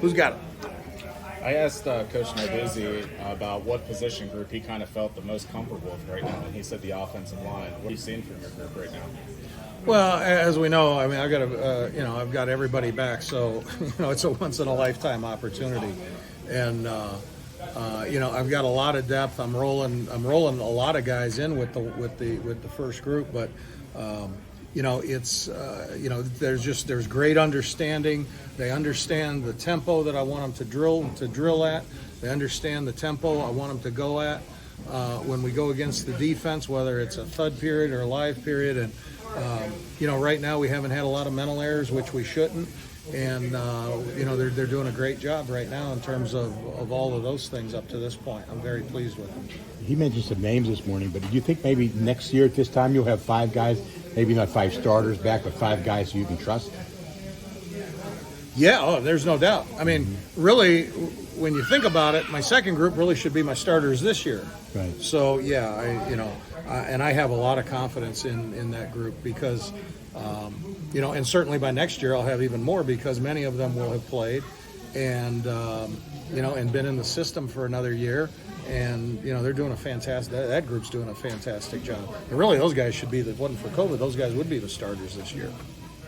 Who's got it? I asked Coach Narduzzi about what position group he kind of felt the most comfortable with right now, and he said the offensive line. What are you seeing from your group right now? Well, as we know, I mean, I've got everybody back, so it's a once in a lifetime opportunity, and I've got a lot of depth. I'm rolling a lot of guys in with the first group, but there's great understanding. They understand the tempo that I want them to drill at. They understand the tempo I want them to go at when we go against the defense, whether it's a thud period or a live period. And right now we haven't had a lot of mental errors, which we shouldn't. And they're doing a great job right now in terms of all of those things up to this point. I'm very pleased with them. He mentioned some names this morning, but do you think maybe next year at this time you'll have 5 guys, maybe not 5 starters back, but 5 guys who you can trust? Yeah, there's no doubt. I mean, really, when you think about it, my second group really should be my starters this year. Right. So yeah, and I have a lot of confidence in that group because, and certainly by next year I'll have even more because many of them will have played, and and been in the system for another year, and they're doing a fantastic. That group's doing a fantastic job. And really, those guys should be. If it wasn't for COVID, those guys would be the starters this year.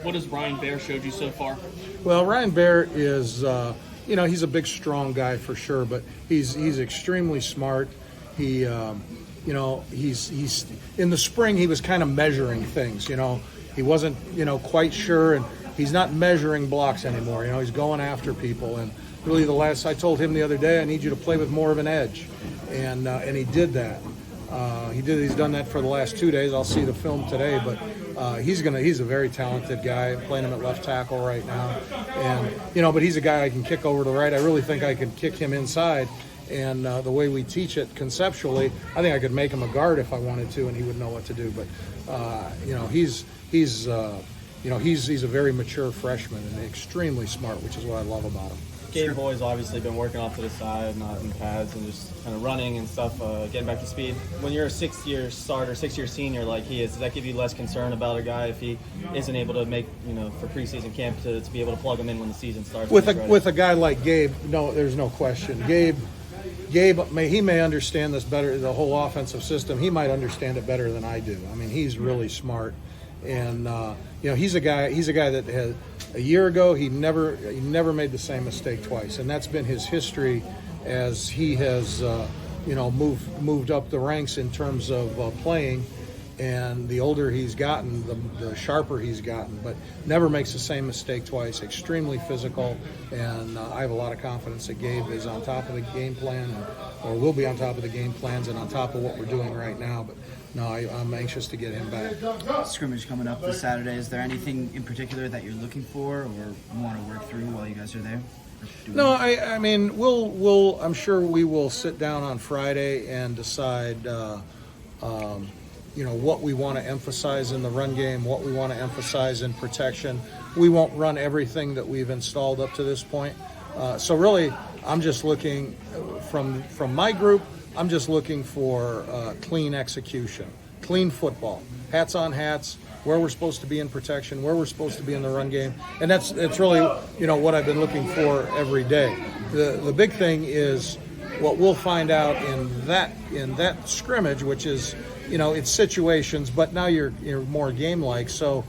What has Ryan Baer showed you so far? Well, Ryan Baer is, he's a big, strong guy for sure, but he's extremely smart. He, he's in the spring he was kind of measuring things. He wasn't, quite sure, and he's not measuring blocks anymore. He's going after people, and really I told him the other day, I need you to play with more of an edge, and he did that. He's done that for the last 2 days. I'll see the film today, but he's a very talented guy. I'm playing him at left tackle right now, and but he's a guy I can kick over to the right. I really think I could kick him inside, and the way we teach it conceptually, I think I could make him a guard if I wanted to, and he would know what to do. But he's a very mature freshman and extremely smart, which is what I love about him. Gabe Boy's obviously been working off to the side, not in pads, and just kind of running and stuff, getting back to speed. When you're a 6-year starter, 6-year senior like he is, does that give you less concern about a guy if he isn't able to make, for preseason camp to be able to plug him in when the season starts? With a guy like Gabe, no, there's no question. Gabe, he may understand this better, the whole offensive system. He might understand it better than I do. I mean, he's really smart. And he's a guy that has a year ago he never made the same mistake twice, and that's been his history as he has moved up the ranks in terms of playing. And the older he's gotten, the sharper he's gotten, but never makes the same mistake twice. Extremely physical, and I have a lot of confidence that Gabe is on top of the game plan, or will be on top of the game plans and on top of what we're doing right now. But no, I'm anxious to get him back. Scrimmage coming up this Saturday. Is there anything in particular that you're looking for or want to work through while you guys are there? No, I mean we'll I'm sure we will sit down on Friday and decide. What we want to emphasize in the run game, what we want to emphasize in protection. We won't run everything that we've installed up to this point. So really, I'm just looking from my group. I'm just looking for clean execution, clean football, hats on hats, where we're supposed to be in protection, where we're supposed to be in the run game, and it's really what I've been looking for every day. The big thing is what we'll find out in that scrimmage, which is. It's situations, but now you're more game-like. So,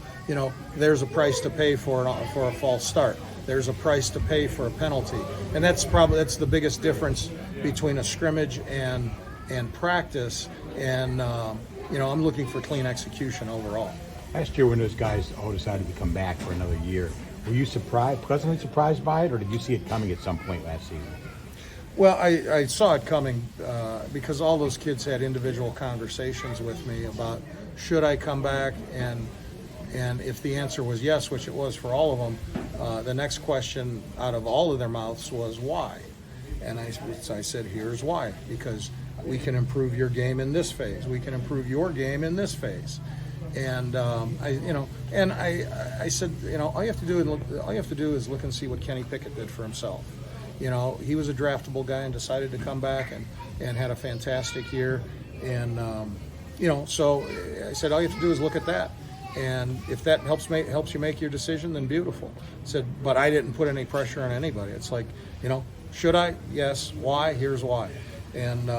there's a price to pay for a false start. There's a price to pay for a penalty, and that's the biggest difference between a scrimmage and practice. And I'm looking for clean execution overall. Last year, when those guys all decided to come back for another year, were you pleasantly surprised by it, or did you see it coming at some point last season? Well, I saw it coming because all those kids had individual conversations with me about should I come back, and if the answer was yes, which it was for all of them, the next question out of all of their mouths was why, and I said here's why: because we can improve your game in this phase, we can improve your game in this phase, and I said all you have to do is look and see what Kenny Pickett did for himself. He was a draftable guy and decided to come back and had a fantastic year. And, so I said, all you have to do is look at that. And if that helps you make your decision, then beautiful. Said, but I didn't put any pressure on anybody. It's like, should I? Yes. Why? Here's why. And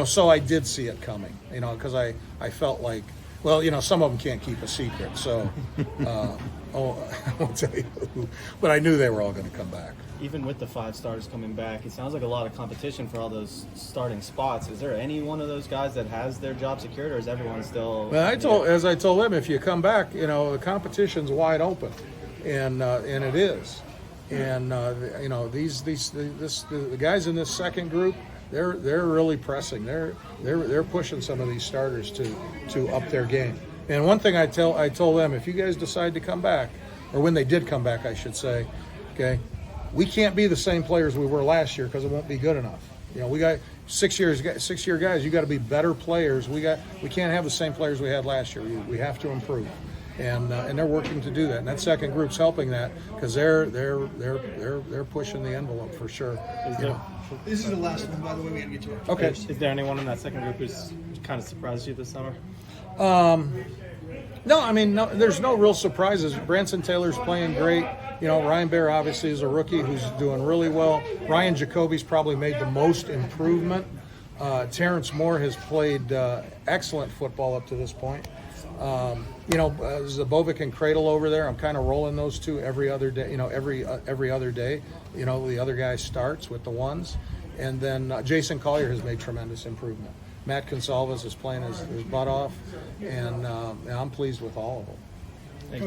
so I did see it coming. Because I felt like, well, some of them can't keep a secret. So I won't tell you who, but I knew they were all going to come back. Even with the 5 starters coming back, it sounds like a lot of competition for all those starting spots. Is there any one of those guys that has their job secured, or is everyone still? Well, as I told them, if you come back, the competition's wide open, and it is, and the guys in this second group, they're really pressing. They're pushing some of these starters to up their game. And one thing I told them, if you guys decide to come back, or when they did come back, I should say, okay. We can't be the same players we were last year because it won't be good enough. We got 6 year guys. You got to be better players. We can't have the same players we had last year. We have to improve, and they're working to do that. And that second group's helping that because they're pushing the envelope for sure. This is the last one, by the way. We got to get to it. Okay. Is there anyone in that second group who's kind of surprised you this summer? No, there's no real surprises. Branson Taylor's playing great. Ryan Baer obviously is a rookie who's doing really well. Ryan Jacoby's probably made the most improvement. Terrence Moore has played excellent football up to this point. Zabovic and Cradle over there, I'm kind of rolling those two every other day. Every other day. The other guy starts with the ones. And then Jason Collier has made tremendous improvement. Matt Consalves is playing his butt off, and I'm pleased with all of them. Thanks,